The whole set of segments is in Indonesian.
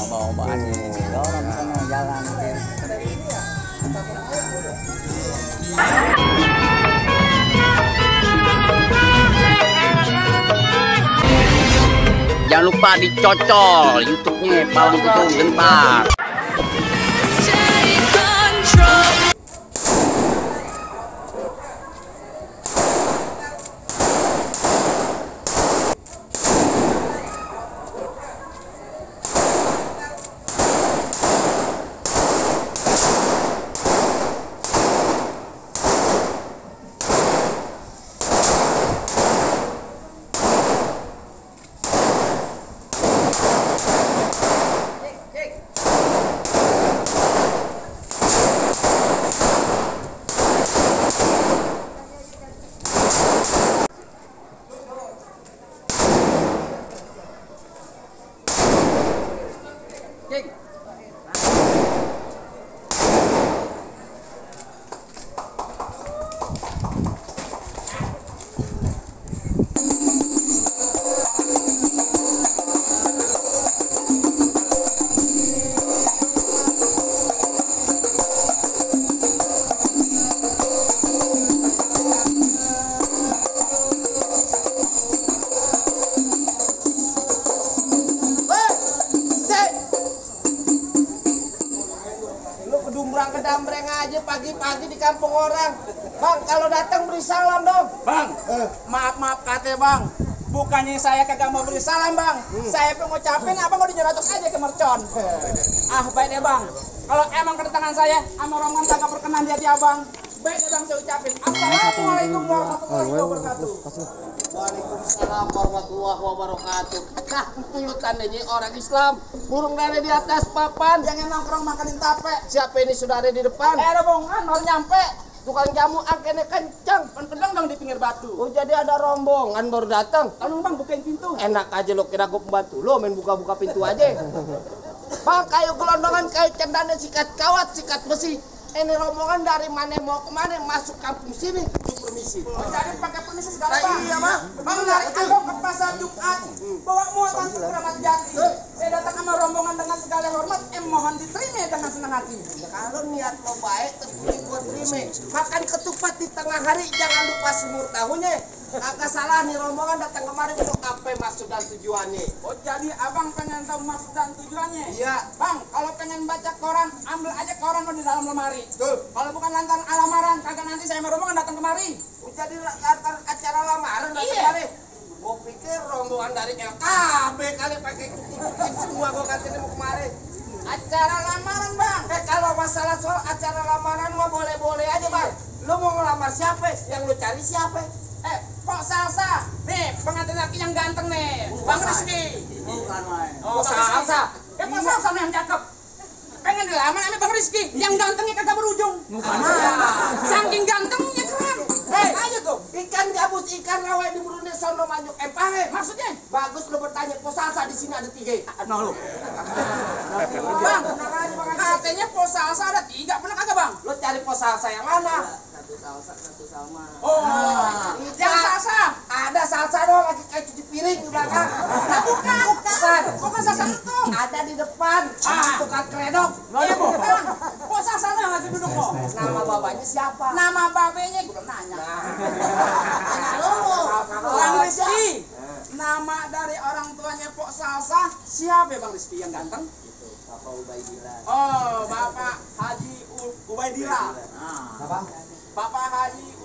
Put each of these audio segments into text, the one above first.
bawa bahannya dorong sana jalan. Jangan lupa dicocol YouTube-nya Palang Tutung Gentar. Kedambreng aja pagi-pagi di kampung orang. Bang, kalau datang beri salam dong. Bang, maaf kate bang. Bukannya saya kagak mau beri salam bang. Saya pengucapin abang mau dinyerocok aja ke mercon. Baik deh bang. Kalau emang kedatangan saya sama rombongan kagak berkenan di hati abang, baik deh bang saya ucapin. Assalamualaikum warahmatullahi wabarakatuh. Waalaikumsalam warahmatullahi wabarakatuh. Nah, pulutan ini orang Islam. Burung dari di atas papan. Jangan nongkrong makanin tape. Siapa ini sudah ada di depan? Rombongan baru nyampe. Tukang jamu angkene kencang. Pedang dong di pinggir batu. Oh, jadi ada rombongan baru datang. Tolong bang bukain pintu. Enak aja lo, kira gue pembantu lo main buka-buka pintu aja. Bang, kayu gelondongan, kayu cendana, sikat kawat, sikat besi. Ini rombongan dari mana mau kemana masuk kampung sini? Permisi. Jadi pakai permisi segala bang. Iya bang. Bang dari Agok ke pasar Jumat. Bawa muatan ke Keramat Jati. Saya datang sama rombongan dengan segala hormat. Mohon diterima dengan senang hati. Kalau niat lo baik, terpilih buat terima. Makan ketupat di tengah hari, jangan lupa semur tahunya. Agak salah nih rombongan datang kemari untuk apa maksud dan tujuannya. Oh jadi abang pengen tahu maksud dan tujuannya? Iya. Bang, kalau pengen baca koran, ambil aja koran di dalam lemari. Tuh. Kalau bukan lantaran alamaran, kagak nanti saya sama rombongan datang kemari. Jadi lantar acara lamaran datang kemari. Gue pikir rombongan dari LKB kali pakai ikutin semua gue katanya mau kemari. Acara lamaran bang. Kalau masalah soal acara lamaran mah boleh-boleh aja bang. Lu mau ngelamar siapa? Yang lu cari siapa? Pok Salsa. Nih, pengantin laki yang ganteng nih. Bang Rizky. Bukan main. Oh, Salsa. Pok Salsa nih yang cakep. Pengen dilamar sama Bang Rizky. Yang gantengnya kagak berujung. Saking gantengnya keren. Aja tuh. Ikan gabus, ikan rawa di Brunei sono manyuk empahe. Maksudnya? Bagus lu bertanya, Pok Salsa di sini ada 3. Nah lu. Bang, katanya Pok Salsa ada 3. Bener kagak bang? Lu cari Pok Salsa yang mana? Satu salsa, satu salma. Oh, yang salsa. Ada salsa doang lagi kayak cuci piring di belakang. Bukan salsa itu. Ada di depan. Tukang kredok. Iya bukan. Kok salsa yang lagi duduk kok? Nama babanya siapa? Nama babenya gue belum nanya. Nah, lu. Bang Rizky. Nama dari orang tuanya Pok Salsa siapa ya Bang Rizky yang ganteng? Itu Bapak Ubaidillah. Oh, Bapak Haji Ubaidillah. Apa? Bapak Haji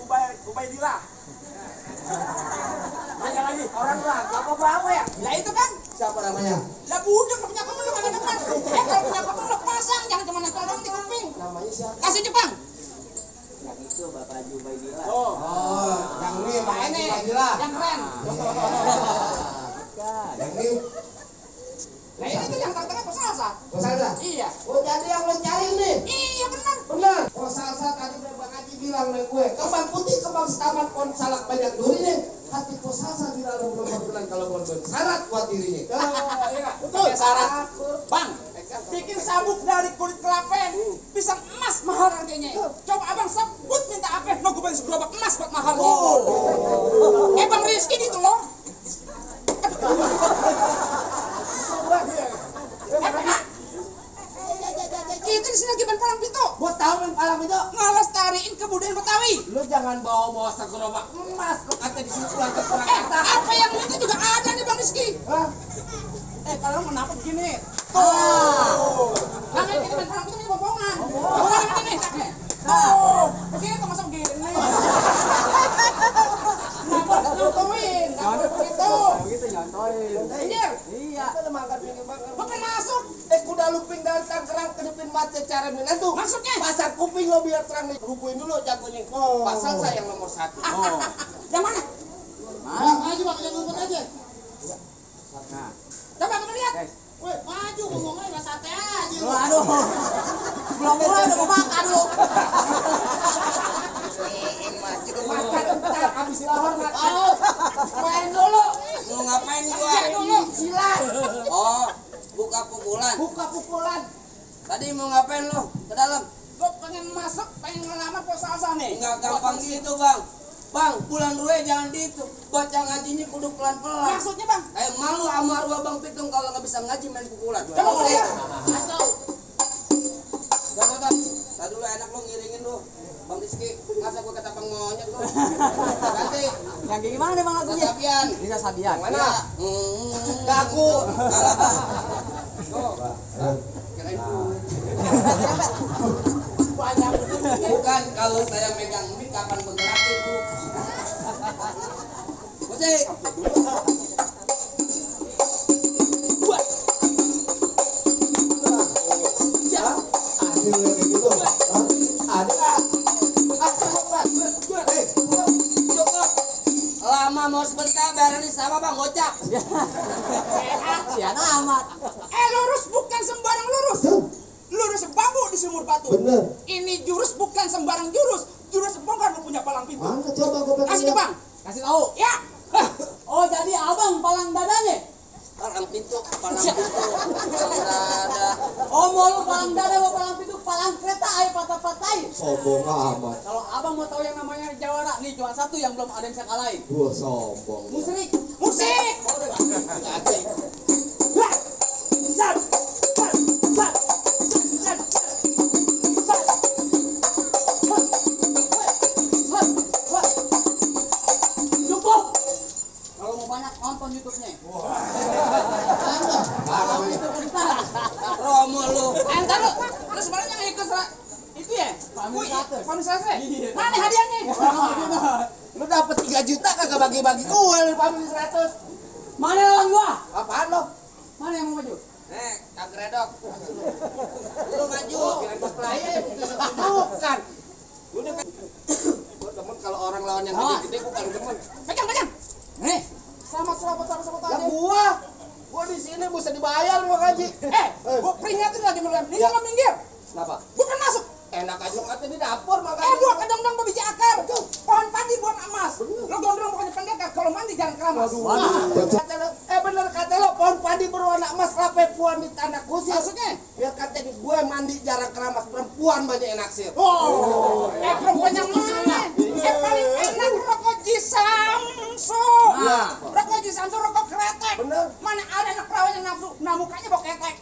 Ubaidillah. Nanya lagi. Orang lah, bapak ya? Lah itu kan. Siapa namanya? Lah budak punya kamu lu mana dengar. Kalau punya kamu lu pasang jangan cuma nonton di kuping. Namanya siapa? Kasih Jepang. Yang itu Bapak Haji Ubaidillah. Oh, yang ini Pak ini Ubaidillah. yang keren. Yang ini Nah ini tuh yang tengah Pok Salsa. Pok Salsa? Iya. Oh, jadi yang lo cari nih? Iya benar. Benar. Pok Salsa tadi Bang Haji bilang sama gue, kembang putih, kembang setaman, pohon salak banyak durinya. Hati Pok Salsa di dalam belum berkenan kalau mau syarat buat dirinya. Oh, iya. Betul. Syarat. Bang, bikin sabuk dari kulit kelapa, pisang emas mahal harganya. Coba abang sebut minta apa? No, gue pengen segerobak emas buat mahal. Bang Rizky gitu loh. di sini lagi main palang pintu. Gua tahu main palang itu. Ngelestariin kebudayaan Betawi. Lu jangan bawa-bawa segerobak emas. Lu kata di sini pulang ke kurang kata. Apa yang itu juga ada nih Bang Rizky. Hah? Kalau kenapa begini? Tuh. Nah, ini main palang pintu ini bohongan. Bohongan ini. Tuh. Begini tuh masuk begini. Nggak boleh nyontoin. Nggak boleh begitu. Gitu nyontoin. Pinggir. Iya. Itu udah makan pinggir banget. Bukan masuk. Kuda luping dari Tangerang kedepin mata cara minat tuh. Maksudnya? Pasar kuping lo biar terang nih. Hubungin dulu jagonya. Pasal saya yang nomor 1. Yang mana? Maju bang, jangan ngumpet aja. Nah, Coba kamu lihat. Weh, maju ngomongnya nggak santai aja. aduh. Belum mulai udah mau makan lu. Makan bentar, habis hormat. Main dulu. Mau ngapain gua? Cek dulu, silat. Oh, buka pukulan. Buka pukulan. Tadi mau ngapain lo? Ke dalam? Gue pengen masuk, pengen ngelamar kok salsa nih. Enggak gampang gitu, Bang. Bang, pulang dulu ya jangan gitu. Baca ngajinya kudu pelan-pelan. Maksudnya Bang? Malu sama arwah Bang Pitung kalau nggak bisa ngaji main pukulan. Coba mau lihat. Tadi dulu enak lo ngiringin lo. Bang Rizky, masa gua kata Bang monyet lo. Ganti. Yang kayak gimana nih Bang lagunya? Sabian. Bisa Sabian. Mana? Ya. Gagu. Tuh. Kirain Banyak. bukan kalau saya megang mic kapan bergerak itu. Musik. Lama mau sebentar bareng sama Bang Gocak. Sian amat. Lurus bukan sembarang lurus. Lurus bambu di sumur batu. Bener. Ini jurus bukan sembarang jurus. Jurus bongkar lu punya palang pintu. Mana coba gua pengen Kasih nih Bang. Kasih tahu. Ya. Oh, jadi Abang palang dadanya? Palang pintu, palang dada. Oh, mau lu palang dada mau palang pintu, palang kereta ayo patah-patahin. sombong amat. Kalau Abang mau tahu yang namanya jawara, nih cuma satu yang belum ada yang bisa kalahin. Gua sombong. Musrik. Musik. Asik. Cukup. Kalau mau banyak nonton YouTube-nya. Itu bentar. Romo lu. Entar lu. Lu sebenarnya yang ikut itu ya? Family Sratus. Family Sratus. Iya. Mana hadiahnya? Lu dapet 3 juta kagak bagi-bagi gua di family 100. Mana lawan gua? Apaan lo? Mana yang mau maju? Kagak redok. Lu maju. Bukan. Gua demen kalau orang lawan yang gede-gede bukan demen. Pegang, pegang. Nih. Sama serabut Ya aja. gua di sini bisa dibayar gua gaji. Gua peringatin lagi melem. Ini Ya. lo minggir. Kenapa? Bukan masuk. Enak aja lo kata di dapur makanya. Buat kedong-dong biji akar. Pohon padi buat emas. Lo gondrong pokoknya pendekar. Kalau mandi jangan keramas. Kata lo, bener kata lo pohon padi berwarna emas lape puan di tanah kusir. Maksudnya? Biar kata di gue mandi jarang keramas, perempuan banyak yang naksir. Perempuan yang mana? Paling enak rokok Jisamsu. Rokok Jisamsu rokok kretek. Bener. Mana ada anak perawan yang nafsu? Nah mukanya bau ketek.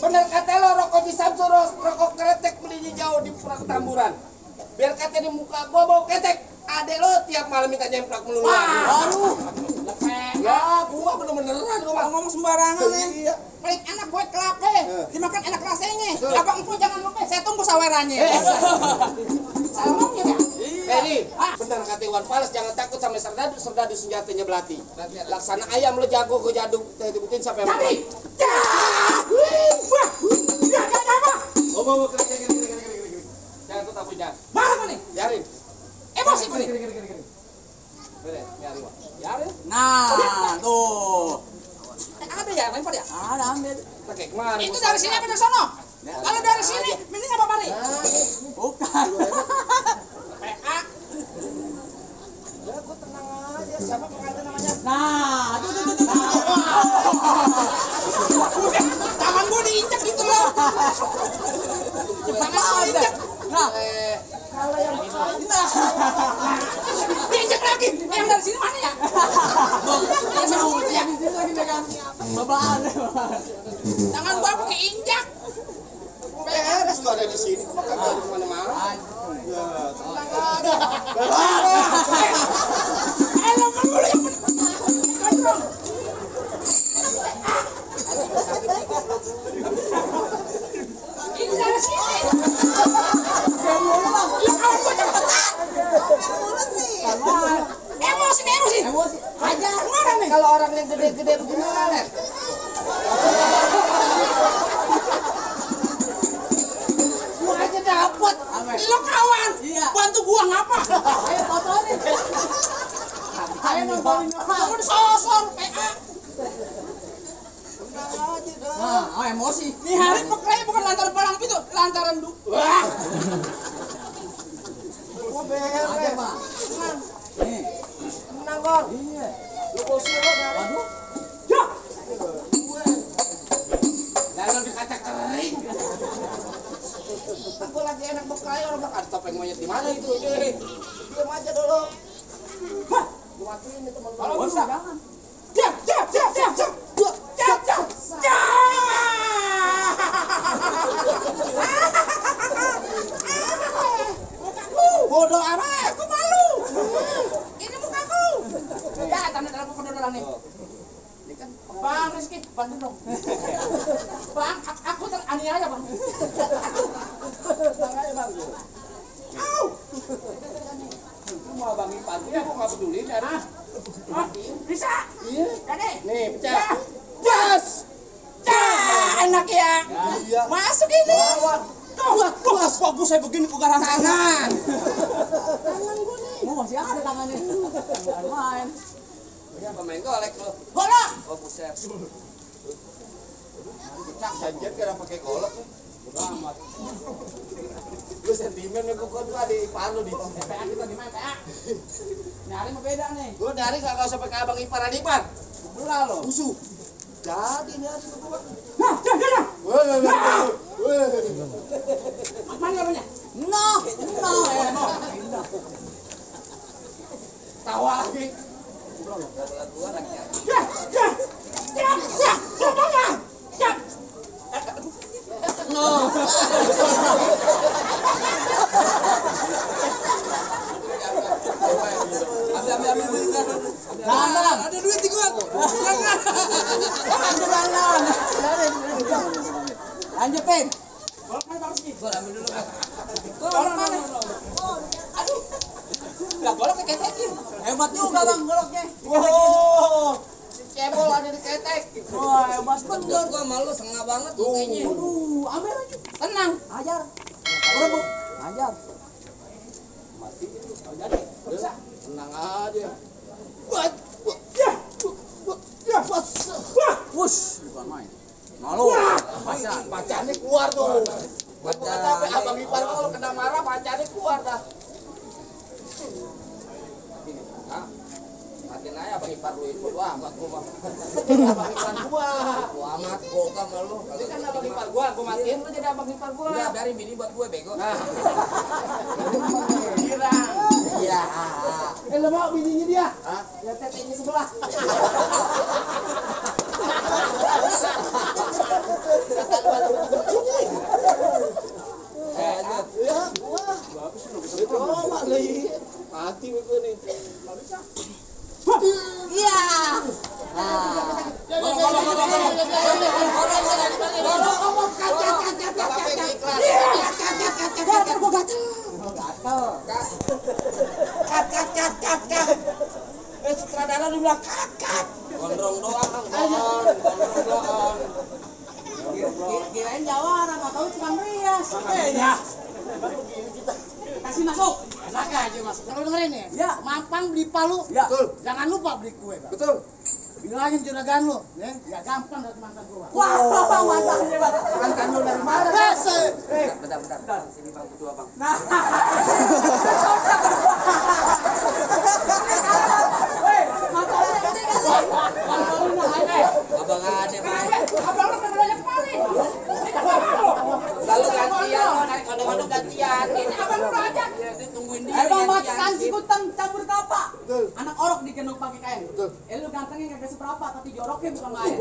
Bener kata lo rokok di Samsu rokok kretek belinya jauh di Tamburan. Biar kata di muka gua bau ketek. Adek lo tiap malam minta nyemplak melulu. Aduh. Ya, gua bener-beneran gua Ngomong sembarangan ya. Iya. Paling enak gue kelape. Dimakan enak rasanya. Abang empu jangan lupa saya tunggu sawerannya. Salmongnya ya. Nih, bener kata Iwan Fals jangan takut sama serdadu senjatanya belati. Laksana ayam lo jago gua jaduk dibutin sampai Jadi. Wah. Ya apa? Ngomong kering. Jangan tuh tabu jangan. Mana nih? Biarin. Emosi gue nih. Bener, biarin. Wak. Biarin. Nah, tuh. Ada ya, lempar ya? Ada ambil. Pakai kemarin. Itu dari sini apa dari sono? Kalau dari sini, mending apa mari? Bukan. PA. Ya, gua tenang aja. Siapa pengantin namanya? Nah, tuh. Udah, tangan gue diinjak gitu loh. Tangan gue diinjak. Nah, Kalau yang Diinjak lagi. Yang dari sini mana ya? Yang sama gue ya. di sini lagi megang Babaan. Tangan gua pakai injak. Beres lu ada di sini, kok kagak ada di mana-mana. Ya, tenang aja. Elah mulu yang bener. Ini dari sini. Ya kawan gua cepetan. Emosi. Aja. Kemana nih? Kalau orang yang gede-gede begini ngalet. Gua aja dapet. Lo kawan. Iya. Bantu gua ngapa? Ayo fotoin. Ayo nontonin orang. Kamu disosor PA. Nah, oh emosi. Nih hari pekraya bukan lantaran palang itu, lantaran wah. Gua Aja, beres. Bang. Nih. Tenang, Gor. Iya. Lu kok suruh dari Waduh. Ya. gue. Lalu dikacak kering. Aku lagi enak bekerja orang bilang, topeng monyet di mana itu? Diam aja dulu. Hah. Gua matiin nih teman Kalau gua. bisa. Jangan. Siap. Mukaku. Bodoh amat. Aku malu. Ini mukaku. Ya, tanda-tanda kepedulian nih. Ini kan Bang Rizky, bantu dong. Bang, aku teraniaya, Bang. tenang aja bang. Au. Lu mau abangin pagi, aku nggak peduli dari. Ah, bisa. Iya. Jadi. Nih, Ya. pecah. Jas. Enak ya. Iya. Masuk ini. Tuh, Bagus saya begini kok garang tangan. Oh, masih ada tangannya. Jangan main. Ini apa main golek lo? Bola. Oh buset. Janjian kira pakai golok nih. Amat. Lu sentimen nih kok tuh ada ipar lu di. PA kita gimana, PA? Nyari mah beda nih. Gua dari kagak usah pakai abang ipar adipar. Bola lo. Musuh. Jadi nih hari berdua. Nah, dah. Weh. Mana apanya? No. Tawa lagi. Jangan. Ada duit di gua. Lanjutin. Golok mana Bang Rizky? Gua ambil dulu kan. Golok mana? Aduh. Lah golok keketekin. Hebat juga Bang goloknya. Oh. Cebol ada di ketek. Wah, hebat bener. Gua malu sengah banget kayaknya. Aduh, ambil aja. Tenang. Ajar. Berebut. Ajar. Bisa. Tenang aja. Wush, bukan main. Malu. Masa. Bacanya keluar tuh. Buat kata apa abang ipar kalau kena marah bacanya keluar dah. Hah? Matiin aja abang ipar lu itu amat gua mah. Abang ipar gua. Gua amat boga sama lu. Ini kan abang ipar gua matiin lu jadi abang ipar gua. Udah biarin bini buat gue bego. Nah. Girang. Iya. Lu mau bininya dia? Hah? Ya tetenya sebelah. Mati gue nih. Iya. Sutradara lu bilang kat. Gondrong doang, gondrong doang. Kirain jawara, nggak tahu tukang rias. Ya. Kasih masuk. Enak aja masuk. Kalau dengerin nih, Ya, mampang beli palu. ya. Betul, Jangan lupa beli kue, Bang. betul. Bilangin juragan lu, ya. Ya gampang dari mantan gua. Wah, mantap nih Bang. Mantan lu dari mana? Bentar. Sini bang berdua bang. Nah. Abang ada bang. Abang lu kenapa banyak kemarin? Lalu gantian, kadang-kadang gantian. Ini abang lu banyak. Ya, ditungguin dia. Emang gantian. macan sikutang campur kapal. Betul. Anak orok digendong pakai kain. Betul. Lu gantengnya kagak seberapa tapi joroknya bukan main.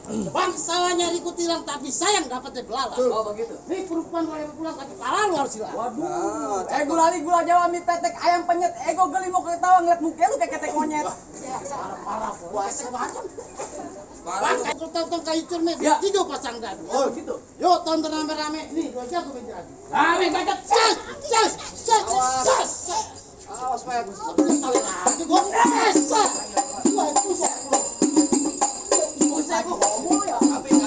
Bang, saya nyari kutilang tapi sayang dapatnya belalang. Oh begitu. Nih perempuan boleh pulang tapi pala lu harus hilang. Waduh. Gulali gula Jawa mie tetek ayam penyet ego geli mau ketawa ngeliat muka lu kayak ketek monyet. Parah, puasa macam. Parah. Bang, aku tonton kayu cermin, Ya. 3 pasang dadu. Oh gitu. Yo, tonton rame-rame. Nih, 2 jago menjadi. Rame banget. Awas, Pak. Lagi gua ngeset. Gua itu sok. Bocah gua homo ya.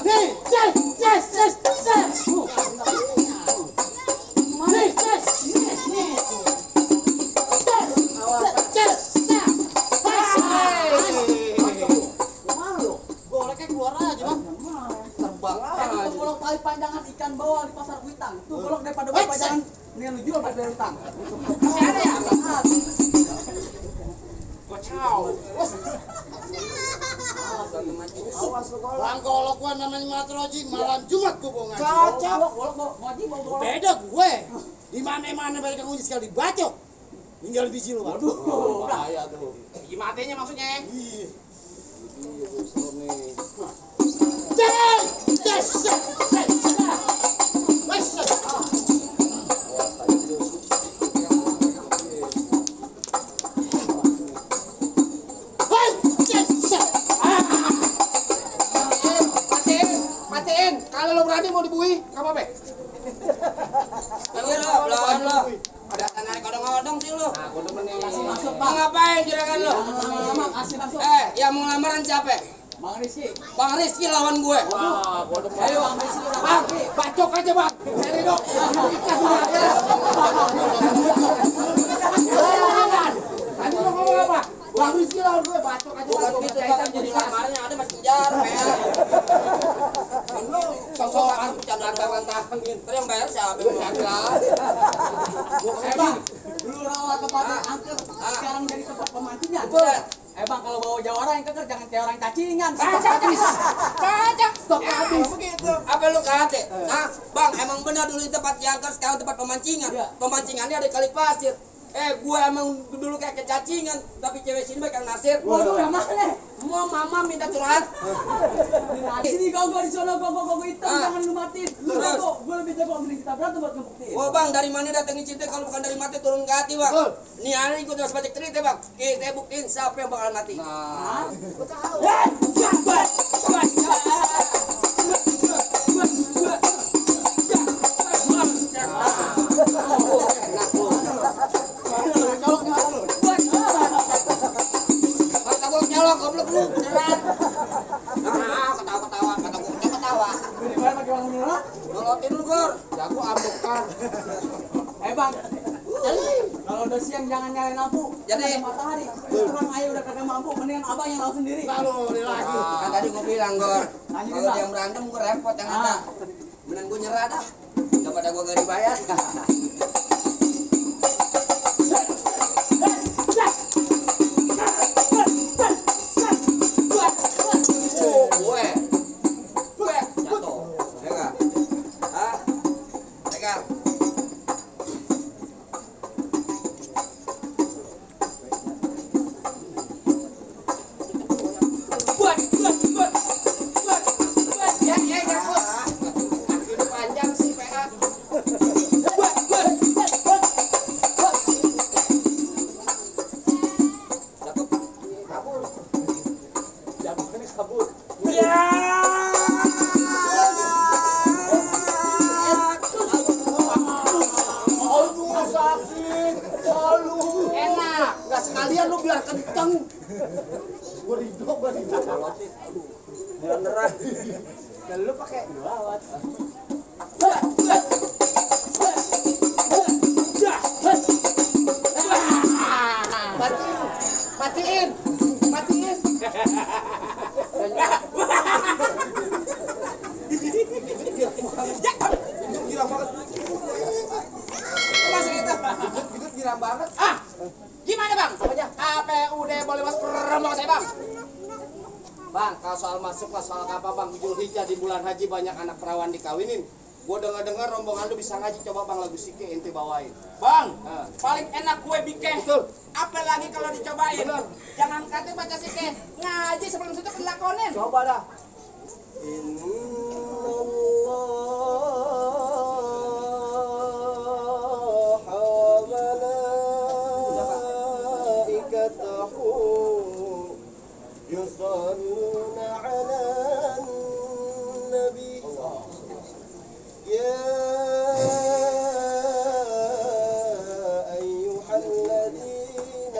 Nih, ses. Nih, ses. Nih. Mana lu? Goleknya keluar aja, Bang. Terbang Itu aja. golok tali panjangan ikan bawal di pasar Kuitang. Tuh golok daripada bawa panjangan mendingan lu jual daripada utang. Masih ada ya? Bang, golok gua namanya Matroji, malam Jumat gua bawa ngaji. Golok mau ngaji mau golok. Beda gue. Di mana-mana banyak yang uji sekali dibacok. Tinggal biji lu, Bang. Waduh. Bahaya tuh. Gimana maksudnya? Iya. Serem nih. Matiin. Kalau lo berani mau dibui, kamu apa? Tapi lo, belum lo. Ada narik odong-odong sih lo. Aku demen nih. Kasih masuk, Mau Bang. ngapain juragan lo? Lama-lama kasih masuk. Yang mau lamaran siapa? Bang Rizky. Bang Rizky lawan gue. Wah, gua demen. Ayo Bang Rizky udah Bang, rapi. bacok aja, Bang. Seri dong. Tadi lo ngomong apa? Bang Rizky lawan gue, bacok aja. Bukan Bang. gitu, Bang. Jadi lamaran yang ada masih penjara, Pel. Kan lo sosokan bercanda-bantahan gitu. Yang bayar siapa? Yang bilang. Bang, dulu rawa tempatnya angker, sekarang jadi tempat pemancingan. Betul. Bang, kalau bawa jawara yang keker jangan kayak orang cacingan. Stop habis. Begitu. Apa lu kate? Nah, Bang, emang benar dulu di tempat jangkar, sekarang tempat pemancingan. Iya. Pemancingannya ada di kali pasir. Gue emang dulu kayak kecacingan, tapi cewek sini baik yang Nasir. Waduh, yang mana? Mau mama minta curhat. Di sini kau di sono kau hitam Ah. jangan lu matiin. Lu Terus? jago, gue lebih jago mending kita berantem buat ngebuktiin. Wah Bang, dari mana datangin cinta kalau bukan dari mati turun ke hati Bang. Betul. Nih hari ikut terus baca cerita Bang. Kita buktiin siapa yang bakal mati. Hah? Kata gua nyolong goblok lu. Beneran. Ketawa-ketawa, kata gua ketawa. Ini mana pakai bang nyolot? Nolotin lu Gor. Jago ambekan. Bang, kalau udah siang jangan nyalain lampu. Jadi? Ada matahari. Kurang ayo udah kagak mampu, mendingan abang yang laut sendiri. Lalu ini lagi. Kan tadi gua bilang Gor. Lanjutin, Kalau Bang. dia berantem gua repot yang ada. Ah. Mending gua nyerah dah. Daripada gua gak dibayar. Gue jatuh. Ya enggak? Hah? Pegang. Ya, jatuh. Kaki lu panjang sih, PA. Jatuh. Kabur. Jagoannya kabur. Aduh, sakit. Aduh. Enak. Nggak sekalian lu biar kenceng. Gua ridho. Aduh. Beneran. Dan lu pakai lawat. Matiin. Girang banget. Masih gitu. Hidup girang banget. Gimana Bang? KPUD boleh masuk rombongan saya Bang? Bang, kalau soal masuk lah soal apa Bang? Zulhijjah di bulan haji banyak anak perawan dikawinin. Gua dengar rombongan lu bisa ngaji, coba Bang lagu Sike ente bawain. Bang, Ah. paling enak kue bikin. Betul. Apalagi kalau dicobain. Benar. Jangan kata baca sike, ngaji sebelum situ dilakonin. Coba dah. يصلون على النبي يا أيها الذين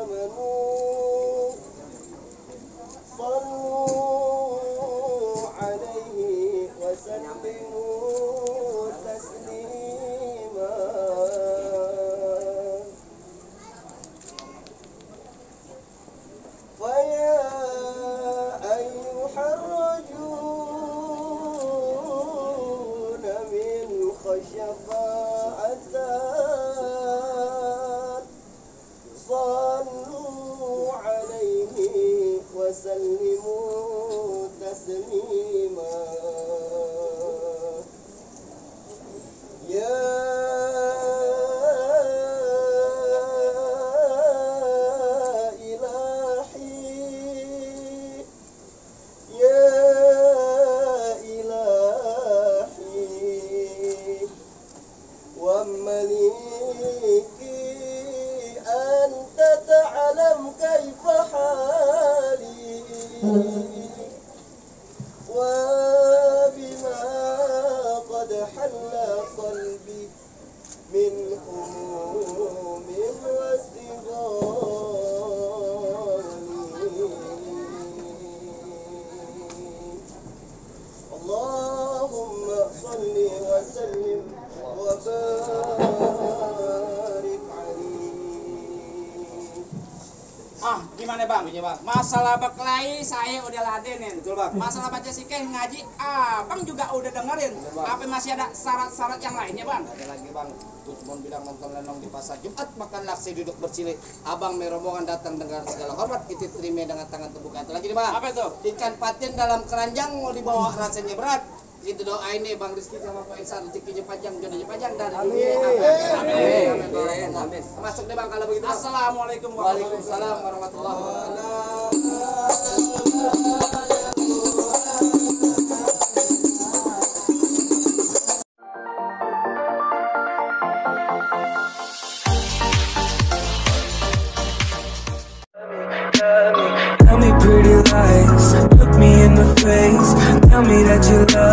آمنوا صلوا عليه وسلموا تسليما ويا أيها الرجون من خشفاء صلوا عليه وسلموا تسليما يا ومليكي أنت تعلم كيف حالي وبما قد حل قلبي من هموم واستغاني اللهم صل وسلم وبارك عليه. Gimana bang? Masalah berkelahi saya udah ladenin. Masalah baca sikeh ngaji, abang juga udah dengerin. Apa masih ada syarat-syarat yang lainnya bang? Ada lagi bang, cuma bilang nonton lenong di pasar Jumat makan laksi duduk bersilih. Abang merombongan datang dengan segala hormat kita terima dengan tangan terbuka. Itu lagi nih bang. Apa itu? Ikan patin dalam keranjang mau dibawa rasanya berat. Itu doain nih Bang Rizky sama Pak Insan rezekinya panjang, jodohnya panjang dan dunia. Amin. Amin. Masuk deh Bang kalau begitu. Assalamualaikum Waalaikumsalam warahmatullahi Tell me pretty lies, look me in the face, tell me that you love